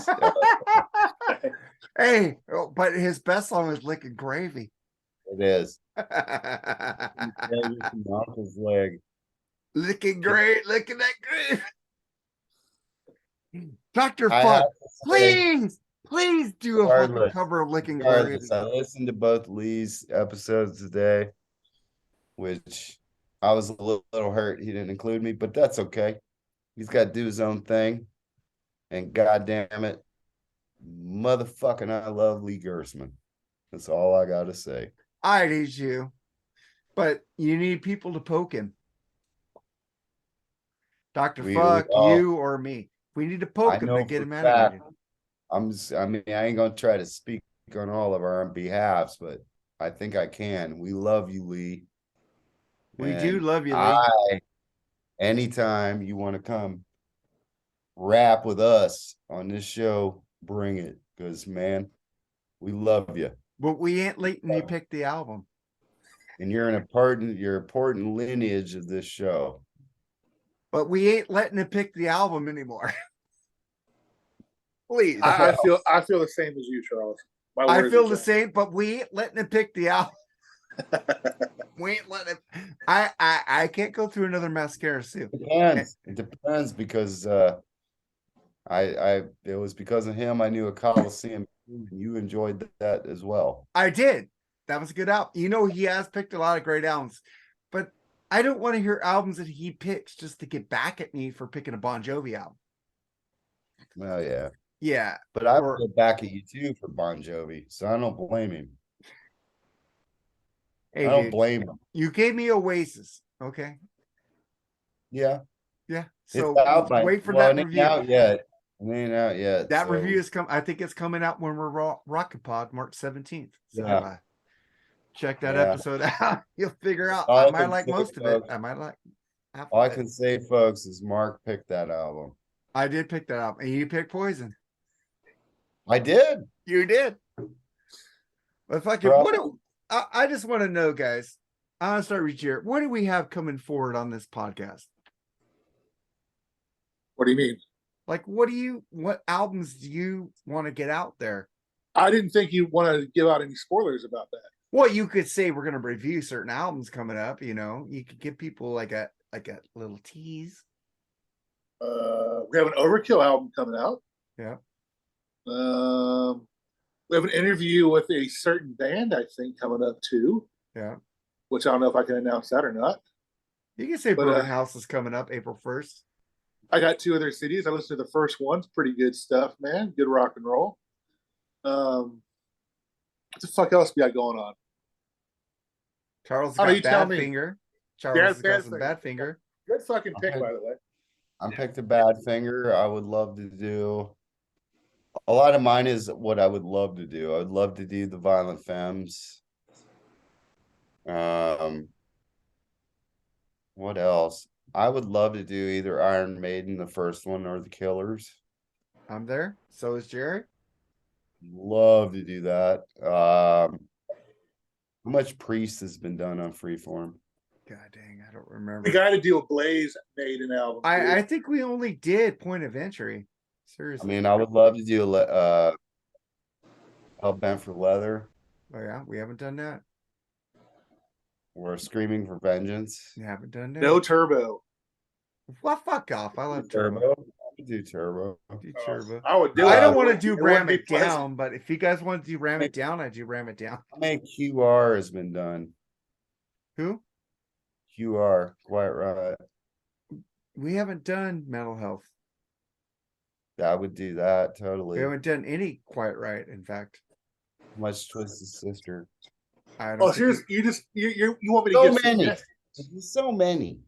Hey, but his best song is Licking Gravy.
It is.
Licking
Gravy from Uncle's leg.
licking that grave. Dr.
I
Fuck,
have to say,
please do a fucking
Regardless-
cover of Licking Gravy.
regardless, I listened to both Lee's episodes today, which I was a little hurt he didn't include me, but that's okay. He's got to do his own thing. And goddamn it, motherfucking I love Lee Gersman. That's all I got to say.
I need you, but you need people to poke him. Dr.
We
Fuck,
all-
you or me. We need to
I
poke him
know
to get
for
him
a
animated.
fact, I ain't gonna try to speak on all of our behalves, but I think I can. We love you, Lee.
We do
And
love you, Lee.
Anytime you want to come rap with us on this show, bring it. Because man, we love you.
But we ain't letting you pick the album.
And you're an important lineage of this show.
But we ain't letting him pick the album anymore. Please.
I feel the same as you, Charles. My
I
words
feel
are
the
Charles.
same, but we ain't letting him pick the album. We ain't letting him. I can't go through another mascara suit.
It depends because it was because of him I knew a Coliseum and you enjoyed that as well.
I did. That was a good album. You know, he has picked a lot of great albums, but I don't want to hear albums that he picks just to get back at me for picking a Bon Jovi album.
Well, yeah.
Yeah.
But I
Or-
would go back at you too for Bon Jovi, so I don't blame him.
Hey,
I don't
dude,
blame him.
you gave me Oasis. Okay.
Yeah.
Yeah.
It's
So
out by-
wait for
well,
that
it ain't
review.
out yet. It ain't out yet.
That
so-
review is I think it's coming out when we're Rocket Pod March 17th. So
Yeah.
check that
Yeah.
episode out. You'll figure out.
All
I
I
might
can
like
say,
most of it.
folks-
I might like half
All I
of it.
can say, folks, is Mark picked that album.
I did pick that up. And you picked Poison.
I did.
You did. But fucking I just want to know, guys. I want to start with Jared. What do we have coming forward on this podcast?
What do you mean?
Like, what albums do you want to get out there?
I didn't think you want to give out any spoilers about that.
Well, you could say we're going to review certain albums coming up. You know, you could give people like a little tease.
We have an Overkill album coming out.
Yeah.
We have an interview with a certain band, I think, coming up too.
Yeah.
Which I don't know if I can announce that or not.
You can say
But,
Broken House is coming up April 1st.
I got two other CDs. I listened to the first one. It's pretty good stuff, man. Good rock and roll. What the fuck else we got going on?
Charles
Oh,
got
you tell me.
Badfinger. Charles has got some
Badfinger.
Badfinger.
Good fucking pick,
Okay.
by the way.
I picked a bad finger. I would love to do. A lot of mine is what I would love to do. I would love to do the Violent Femmes. What else? I would love to do either Iron Maiden, the first one, or the Killers.
I'm there. So is Jerry.
Love to do that. How much Priest has been done on Freeform?
God dang, I don't remember.
We got to do a Blaze Maiden album.
I think we only did Point of Entry.
I
Seriously.
mean, I would love to do Hell Bent for Leather
Oh yeah, we haven't done that.
or Screaming for Vengeance.
We haven't done that.
No Turbo.
Well, fuck off. I love Turbo.
I would do Turbo.
Do Turbo.
I would do.
I don't
it.
want to do
It
Ram
wouldn't be
It
pleasant.
Down, but if you guys want to do Ram It Down, I do Ram It Down.
How many QR has been done?
Who?
QR, Quiet Riot.
We haven't done Mental Health.
I would do that
We
totally.
haven't done any Quite Right, in fact.
Much Twisted Sister.
I don't
Oh,
think
seriously, you want me to
So
get
many.
suggestions?
So many.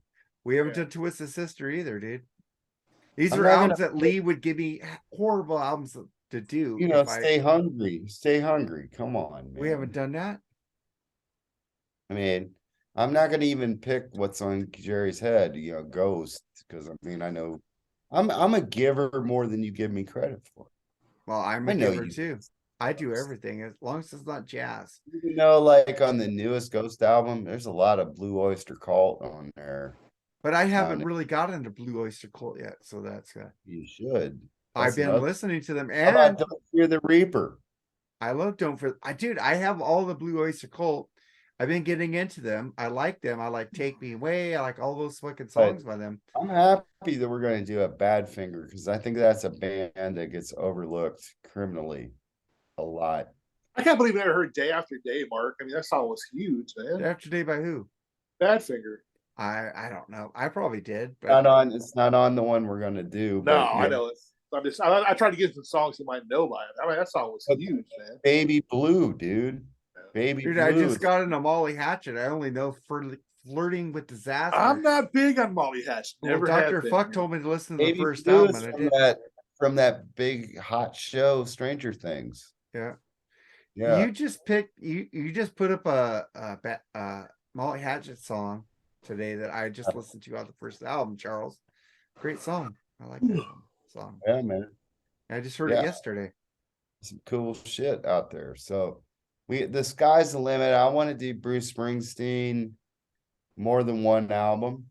we haven't
Yeah.
done Twisted Sister either, dude. These
I'm
are
not gonna-
albums that Lee would give me horrible albums to do.
You know,
if
stay hungry. Stay hungry. Come on, man.
we haven't done that.
I mean, I'm not gonna even pick what's on Jerry's head, Ghost, because I mean I know I'm a giver more than you give me credit for.
Well, I'm
I
a
know
giver
you.
too. I do everything as long as it's not jazz.
Like on the newest Ghost album, there's a lot of Blue Oyster Cult on there.
But I haven't
no.
really got into Blue Oyster Cult yet, so that's good.
You should.
I've
That's
been
another-
listening to them,
How about
and
Don't Fear the Reaper?
I love Don't For. Dude, I have all the Blue Oyster Cult. I've been getting into them. I like them. I like Take Me Away. I like all those fucking songs by them.
I'm happy that we're going to do a Badfinger because I think that's a band that gets overlooked criminally a lot.
I can't believe I never heard Day After Day, Mark. I mean, that song was huge, man.
After Day by who?
Badfinger.
I don't know. I probably did, but
It's not on the one we're going to do.
No,
but,
I know it's. I tried to get some songs you might know by it. I mean, that song was
Okay.
huge, man.
Baby Blue, dude. Baby
dude,
Blue.
I just got into Molly Hatchet. I only know Flirting with Disaster.
I'm not big on Molly Hatch.
Well,
Never
Dr.
have been.
Fuck told me to listen to the
Baby
first
Blue
album,
is
and I
from
did.
from that big hot show, Stranger Things.
Yeah.
Yeah.
You just picked. You just put up a Molly Hatchet song today that I just listened to on the first album. Charles, great song. I like that song.
Yeah, man.
I just heard
Yeah.
it yesterday.
Some cool shit out there. So the sky's the limit. I want to do Bruce Springsteen more than one album.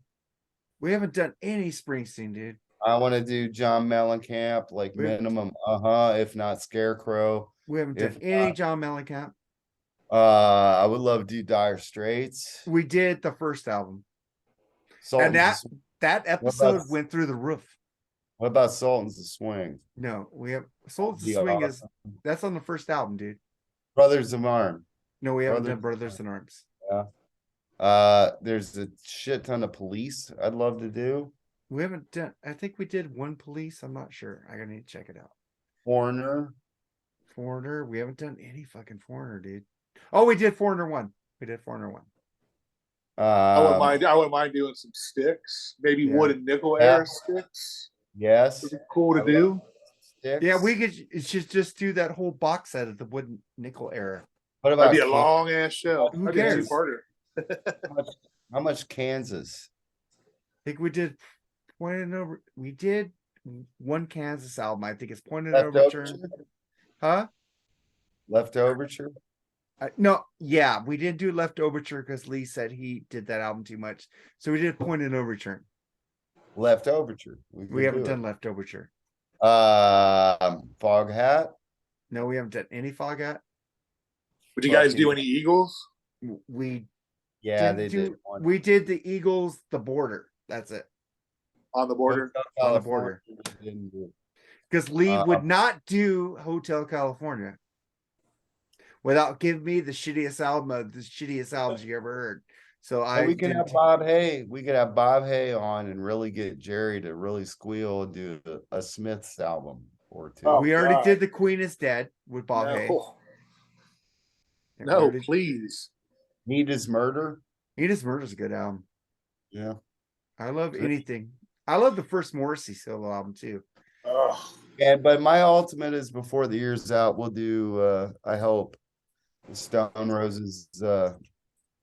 We haven't done any Springsteen, dude.
I want to do John Mellencamp, like minimum, if not Scarecrow.
We haven't done any John Mellencamp.
I would love to do Dire Straits.
We did the first album,
Sultans
and
of Swing.
that episode went through the roof.
What about Sultans of Swing?
No, we have Souls to
Yeah.
Swing that's on the first album, dude.
Brothers of Arm.
No, we haven't done
Brothers
Brothers in Arms.
There's a shit ton of Police I'd love to do.
We haven't done. I think we did one Police. I'm not sure. I gotta need to check it out.
Foreigner.
Foreigner. We haven't done any fucking Foreigner, dude. Oh, we did Foreigner 1. We did Foreigner 1.
I wouldn't mind doing some Sticks. Maybe
Yeah.
wood and nickel
Yeah.
era Sticks.
Yes.
Would be cool to
I
do.
love Sticks.
Yeah, we could just do that whole box set of the wooden nickel era.
What about
That'd be a long ass show.
Who
That'd be a
cares?
two-parter.
how much Kansas?
I think we did Pointed Over. We did one Kansas album. I think it's Pointed Overture.
Leftoverture?
Huh?
Leftoverture?
No, yeah, we didn't do Left Overture because Lee said he did that album too much. So we did Pointed Overture.
Leftoverture.
We haven't done Left Overture.
Fog Hat.
No, we haven't done any Fogat.
Would you guys do any Eagles?
We
Yeah,
didn't
they
do,
did one.
We did the Eagles, the Border. That's it.
On the border?
On the border.
Didn't do.
Because Lee would not do Hotel California without giving me the shittiest albums you ever heard. So
And we can have Bob Hay. We could have Bob Hay on and really get Jerry to really squeal and do a Smiths album or two.
Oh,
we already
God.
did The Queen is Dead with Bob Hay.
No, please.
Need His Murder.
Need His Murder is a good album.
Yeah.
I love anything. I love the first Morrissey solo album too.
Oh.
But my ultimate is Before the Year's Out. We'll do I hope Stone Roses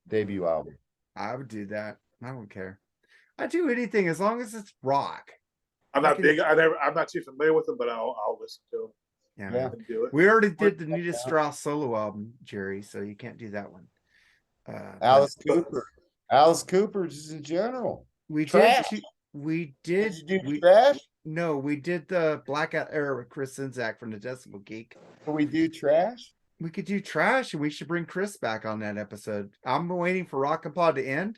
debut album.
I would do that. I don't care. I do anything as long as it's rock.
I'm not big. I'm not too familiar with them, but I'll listen to them.
Yeah.
Do it.
We already did the Nita Strauss solo album, Jerry, so you can't do that one.
Alice Cooper. Alice Cooper just in general.
We
trash.
did. We did.
Did you do trash?
No, we did the Blackout era with Chris Czynszak from the Decibel Geek.
Can we do trash?
We could do trash, and we should bring Chris back on that episode. I'm waiting for Rock and Pod to end,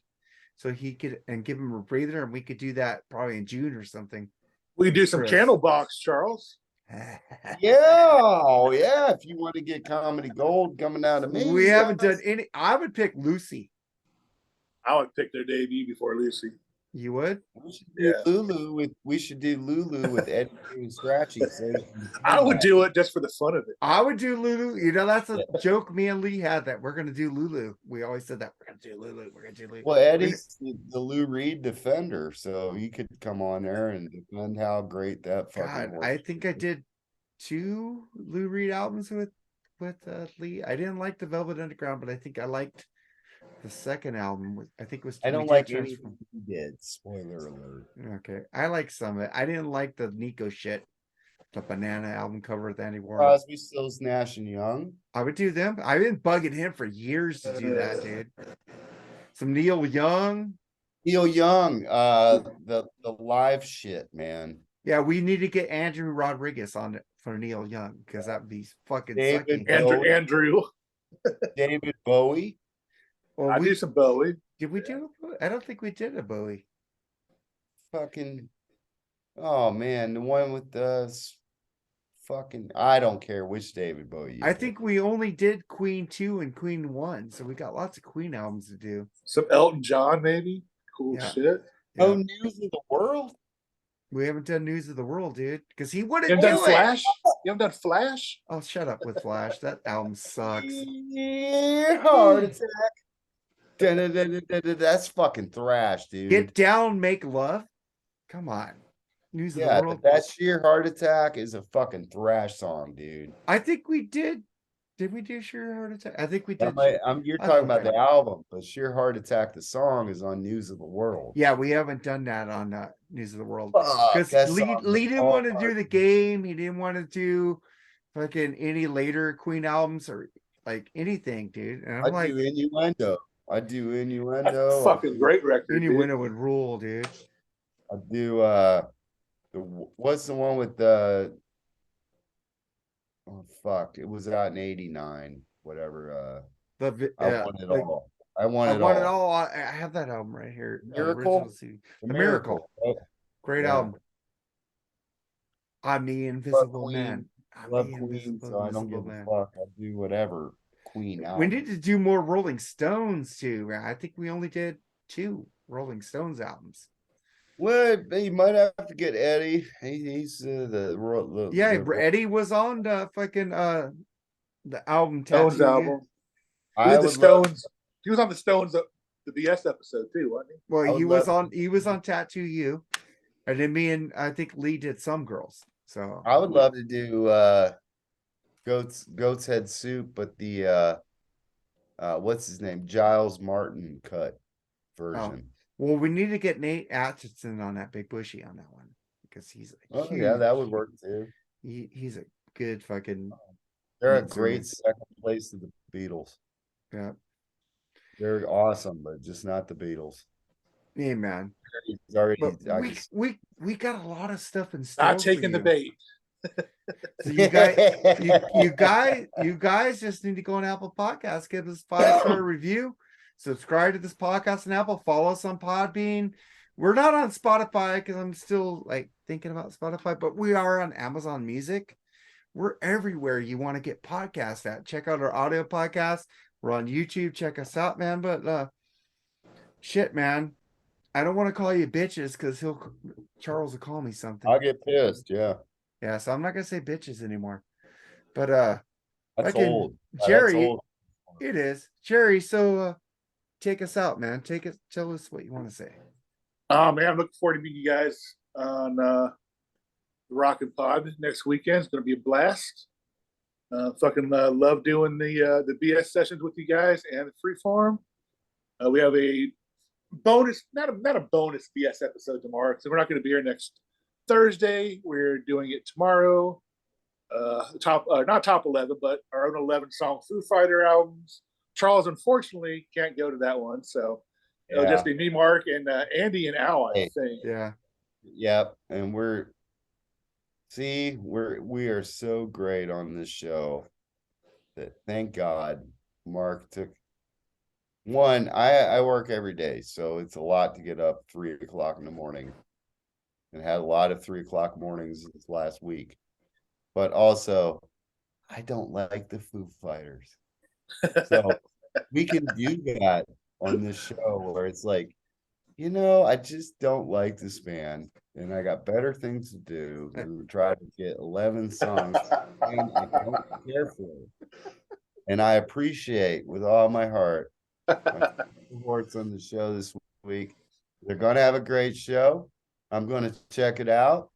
so he could give him a breather, and we could do that probably in June or something.
We could do some Candlebox, Charles.
Yeah, if you want to get comedy gold coming out of me.
We haven't done any. I would pick Lucy.
I would pick their debut before Lucy.
You would?
We should do Lulu with Eddie and Scratchy.
I would do it just for the fun of it.
I would do Lulu. You know, that's a joke me and Lee had, that we're gonna do Lulu. We always said that we're gonna do Lulu. We're gonna do Lulu.
Well, Eddie's the Lou Reed defender, so he could come on there and defend how great that fucking was.
I think I did 2 Lou Reed albums with Lee. I didn't like the Velvet Underground, but I think I liked the second album. I think it was.
I don't like anything he did. Spoiler alert.
Okay, I like some of it. I didn't like the Nico shit, the Banana album cover with Andy Warren.
Crosby, Stills, Nash and Young.
I would do them. I've been bugging him for years to do that, dude. Some Neil Young.
The live shit, man.
Yeah, we need to get Andrew Rodriguez on it for Neil Young, because that'd be fucking
David
sucky.
Andrew.
David Bowie.
Well,
I do some Bowie.
Did we do a Bowie? I don't think we did a Bowie.
Fucking, oh man, the one with the fucking, I don't care which David Bowie.
I think we only did Queen 2 and Queen 1, so we got lots of Queen albums to do.
Some Elton John, maybe. Cool shit.
Oh, News of the World.
We haven't done News of the World, dude, because he wouldn't
You
do
haven't done
it.
Flash? You haven't done Flash?
Oh, shut up with Flash. That album sucks.
Yeah, heart attack. That's fucking thrash, dude.
Get Down, Make Love. Come on. News of the World.
That Sheer Heart Attack is a fucking thrash song, dude.
I think we did. Did we do Sheer Heart Attack? I think we did.
You're talking about the album, but Sheer Heart Attack, the song, is on News of the World.
Yeah, we haven't done that on News of the World.
Because
Lee didn't want to do the game. He didn't want to do fucking any later Queen albums or like anything, dude. And I'm like,
do Innuendo. I do Innuendo.
That's a fucking great record.
Innuendo would rule, dude.
I do what's the one with the oh fuck, it was out in 89, whatever. I want it all. I want it all.
I have that album right here.
Miracle.
The Miracle. Great album. I'm the Invisible Man.
I love Queen, so I don't give a fuck. I do whatever. Queen album.
We need to do more Rolling Stones too. I think we only did 2 Rolling Stones albums.
Well, you might have to get Eddie. He's
Eddie was on the fucking the album.
Stones album. The Stones. He was on the Stones the BS episode too, wasn't he?
Well, he was on Tattoo You, and then me and I think Lee did Some Girls. So
I would love to do Goat's Head Soup, but the what's his name, Giles Martin cut version.
Well, we need to get Nate Atchison on that Big Bushy on that one, because he's huge.
Yeah, that would work too.
He's a good fucking.
They're a great second place to the Beatles.
Yeah,
they're awesome, but just not the Beatles.
Yeah, man. We got a lot of stuff in store.
Not taking the bait.
So you guys just need to go on Apple Podcasts, give us 5-star review, subscribe to this podcast on Apple, follow us on Podbean. We're not on Spotify because I'm still like thinking about Spotify, but we are on Amazon Music. We're everywhere you want to get podcasts at. Check out our audio podcast. We're on YouTube. Check us out, man. But Shit, man. I don't want to call you bitches because Charles will call me something.
I'll get pissed. Yeah.
Yeah, so I'm not gonna say bitches anymore. But
That's
fucking
old. That's
Jerry,
old.
it is. Jerry, so take us out, man. Tell us what you want to say.
Oh man, I'm looking forward to meeting you guys on the Rock and Pod next weekend. It's gonna be a blast. Fucking love doing the BS sessions with you guys and the freeform. We have a bonus, not a bonus BS episode tomorrow, so we're not going to be here next Thursday. We're doing it tomorrow. Not top 11, but our own 11 song Foo Fighter albums. Charles unfortunately can't go to that one, so it'll just be me, Mark, and Andy and Al, I think.
Yeah.
Yep. And we are so great on this show that thank God Mark took one. I work every day, so it's a lot to get up 3 o'clock in the morning, and had a lot of 3 o'clock mornings this last week. But also, I don't like the Foo Fighters, so we can do that on this show where it's like, I just don't like this band, and I got better things to do than try to get 11 songs and I don't care for it. And I appreciate with all my heart my supports on the show this week. They're going to have a great show. I'm going to check it out,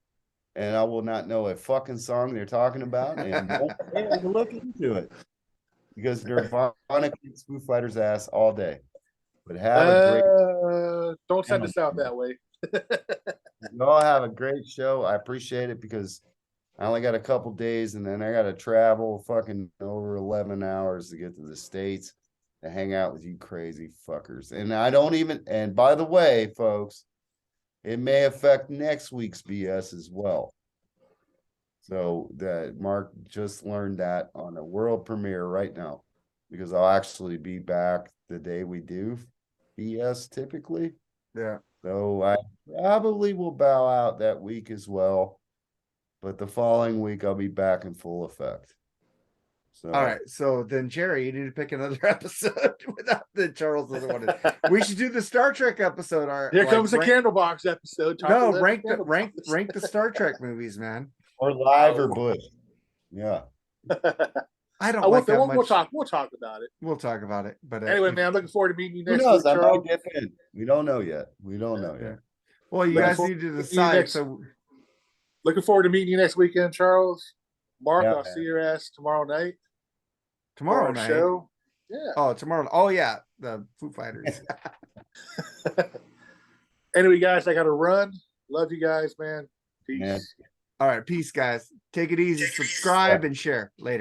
and I will not know a fucking song they're talking about, and won't care to look into it because Nirvana kicks Foo Fighters' ass all day. But have a great.
Don't send us out that way.
You all have a great show. I appreciate it because I only got a couple days, and then I got to travel fucking over 11 hours to get to the States to hang out with you crazy fuckers. And I don't even, and by the way, folks, it may affect next week's BS as well. So that Mark just learned that on a world premiere right now, because I'll actually be back the day we do BS typically.
Yeah.
So I probably will bow out that week as well. But the following week I'll be back in full effect. So
all right. So then Jerry, you need to pick another episode without the Charles doesn't want to. We should do the Star Trek episode.
Here comes the Candlebox episode.
No, rank the Star Trek movies, man.
Or live or Bush. Yeah.
I don't like that much.
We'll talk about it.
We'll talk about it. But
anyway, man, I'm looking forward to meeting you
Who
next
knows?
week,
I might
Charles.
dip in. We don't know yet.
Well, you guys need to decide. So
looking forward to meeting you next weekend, Charles. Mark,
Yeah,
I'll see your ass tomorrow night.
tomorrow night.
Show. Yeah.
Oh, tomorrow. Oh, yeah. The Foo Fighters.
Anyway, guys, I got to run. Love you guys, man. Peace.
Man.
All right. Peace, guys. Take it easy. Subscribe and share. Later.